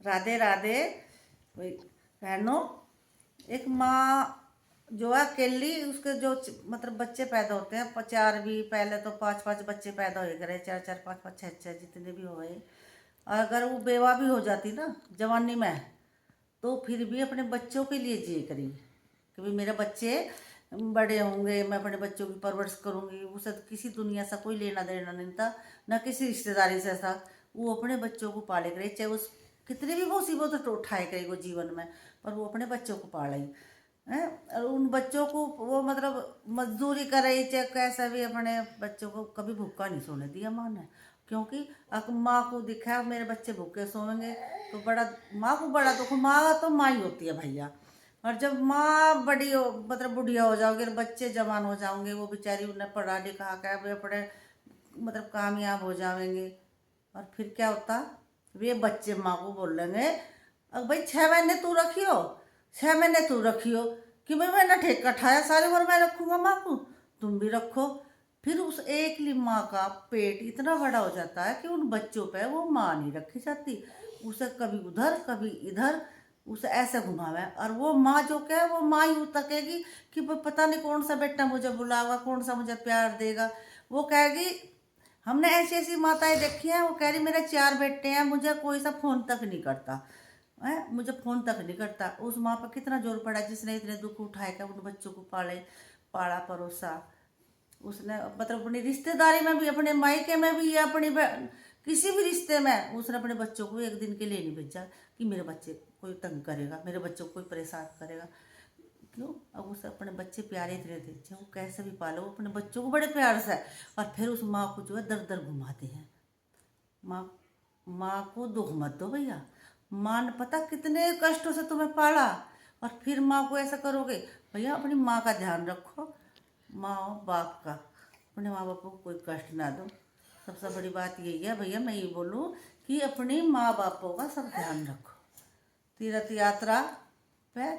राधे राधे। वही बहनों, एक माँ जो है अकेली, उसके जो मतलब बच्चे पैदा होते हैं, चार भी, पहले तो पांच पांच बच्चे पैदा हो गए, चार चार पांच पांच छः छः जितने भी हो गए। अगर वो बेवा भी हो जाती ना जवानी में, तो फिर भी अपने बच्चों के लिए जिए करी कि भाई मेरे बच्चे बड़े होंगे, मैं अपने बच्चों की परवरिश करूंगी। उसे किसी दुनिया से कोई लेना देना नहीं था, ना किसी रिश्तेदारी से था। वो अपने बच्चों को पाले करे, चाहे उस कितनी भी मुसीबत तो उठाए करे वो जीवन में, पर वो अपने बच्चों को पाले हैं। और उन बच्चों को वो मतलब मजदूरी करे, चाहे कैसा भी, अपने बच्चों को कभी भूखा नहीं सोने दिया माँ ने। क्योंकि माँ को दिखा मेरे बच्चे भूखे सोएंगे तो बड़ा, माँ को बड़ा दुख। माँ तो माँ ही होती है भैया। और जब माँ बड़ी हो, मतलब बुढ़िया हो जाओगे और बच्चे जवान हो जाओगे, वो बेचारी उन्हें पढ़ा लिखा के वे अपने मतलब कामयाब हो जाएंगे, और फिर क्या होता, वे बच्चे माँ को बोल लेंगे अब भाई 6 महीने तू रखियो, 6 महीने तू रखियो, कि भाई मैंने ठेका ठाया, सारी उम्र मैं रखूँगा माँ को, तुम भी रखो। फिर उस एकली माँ का पेट इतना बड़ा हो जाता है कि उन बच्चों पे वो माँ नहीं रखी जाती, उसे कभी उधर कभी इधर उसे ऐसे घुमावे। और वो माँ जो क्या है, वो माँ ही तकेगी कि पता नहीं कौन सा बेटा मुझे बुलाएगा, कौन सा मुझे प्यार देगा। वो कहेगी, हमने ऐसी ऐसी माताएं देखी हैं, वो कह रही मेरे 4 बेटे हैं, मुझे कोई सा फोन तक नहीं करता है, मुझे फोन तक नहीं करता। उस माँ पर कितना जोर पड़ा जिसने इतने दुख उठाए कर उन बच्चों को पाले, पाला परोसा। उसने मतलब अपनी रिश्तेदारी में भी, अपने मायके में भी, या अपनी किसी भी रिश्ते में उसने अपने बच्चों को एक दिन के लिए नहीं भेजा कि मेरे बच्चे कोई तंग करेगा, मेरे बच्चों को कोई परेशान करेगा। क्यों? अब उसे अपने बच्चे प्यारे इतने थे, चाहे वो कैसे भी पालो, वो अपने बच्चों को बड़े प्यार से, और फिर उस माँ को जो है दर दर घुमाते हैं। माँ माँ को दुख मत दो भैया। माँ ने पता कितने कष्टों से तुम्हें पाला, और फिर माँ को ऐसा करोगे। भैया अपनी माँ का ध्यान रखो, माँ और बाप का, अपने माँ बाप को कोई कष्ट ना दो। सबसे बड़ी बात यही है भैया, मैं ये बोलूँ कि अपनी माँ बापों का सब ध्यान रखो। तीर्थ यात्रा पे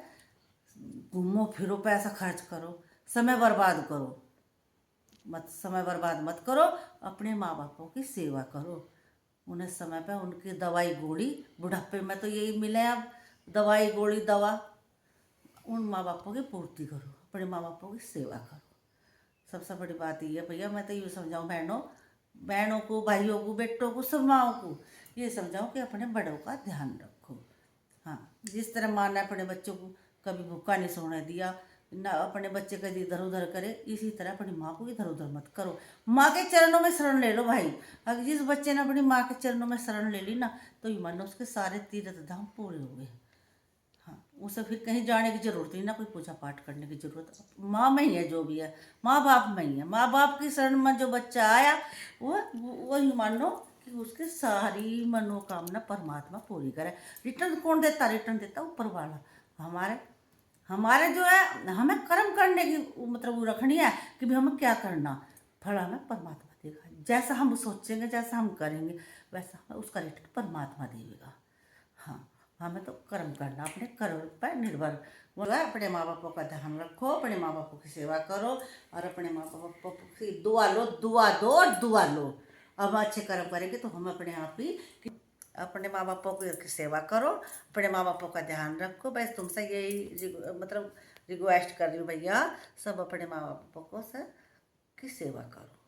घूमो फिरो, पैसा खर्च करो, समय बर्बाद करो मत, समय बर्बाद मत करो। अपने माँ बापों की सेवा करो, उन्हें समय पे उनकी दवाई गोली, बुढ़ापे में तो यही मिले अब, दवाई गोली दवा, उन माँ बापों की पूर्ति करो, अपने माँ बापों की सेवा करो। सबसे बड़ी बात ये है भैया, मैं तो ये समझाऊँ बहनों, बहनों को, भाइयों को, बेटों को, सब माओ को ये समझाऊँ कि अपने बड़ों का ध्यान रखो। हाँ, जिस तरह माँ ने अपने बच्चों को कभी भूखा नहीं सोने दिया, ना अपने बच्चे कभी इधर उधर करे, इसी तरह अपनी माँ को इधर उधर मत करो। माँ के चरणों में शरण ले लो भाई। अगर जिस बच्चे ने अपनी माँ के चरणों में शरण ले ली ना, तो ये मानो उसके सारे तीर्थ धाम पूरे हो गए। हाँ, उसे फिर कहीं जाने की जरूरत नहीं, ना कोई पूजा पाठ करने की जरूरत, माँ में ही है जो भी है, माँ बाप में ही है। माँ बाप की शरण में जो बच्चा आया, वही मानो कि उसकी सारी मनोकामना परमात्मा पूरी करे। रिटर्न कौन देता? रिटर्न देता ऊपर वाला। हमारे हमारे जो है, हमें कर्म करने की मतलब वो रखनी है कि भाई हमें क्या करना, फल हमें परमात्मा देगा। जैसा हम सोचेंगे, जैसा हम करेंगे, वैसा हमें उसका रिटर्न परमात्मा देगा। हाँ, हमें तो कर्म करना, अपने कर्म पर निर्भर बोला। अपने माँ बापों का ध्यान रखो, अपने माँ बापों की सेवा करो, और अपने माँ बापों की दुआ लो, दुआ दो और दुआ लो। अब हम अच्छे कर्म करेंगे तो हम अपने आप ही, अपने माँ बापों की सेवा करो, अपने माँ बापों का ध्यान रखो। बस तुमसे यही मतलब रिक्वेस्ट कर रही हूँ भैया, सब अपने माँ बापों को से की सेवा करो।